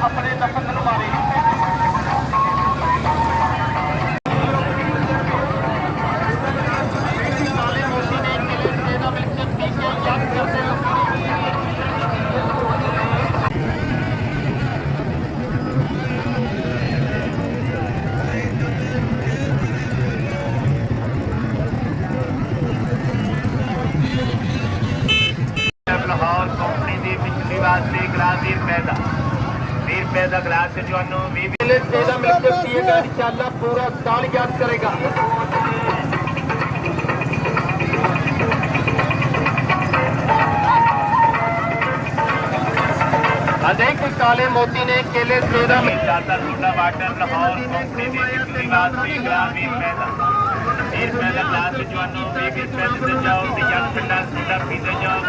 ਆਪਣੇ ਦਫ਼ਤਰ ਮਾਰੇ ਕਾਲੇ ਮੋਤੀ ਨੇ ਕਿਲੇ ਦਾ ਵਿੱਚ ਟੀਕੇ ਜੱਗ ਕਰਦੇ लाहौर कंपनी की पिछली वास्ते ग्लास 20 रुपए का ग्लास है जो इंशाल्लाह पूरा साल याद करेगा। अनेक काले मोती ने केले तेरा वाटर लाहौर कंपनी की पिछली वास्ते ग्लास 20 रुपए का ग्लास है जो 20 रुपए से जाओ ठंडा पीते जाओ।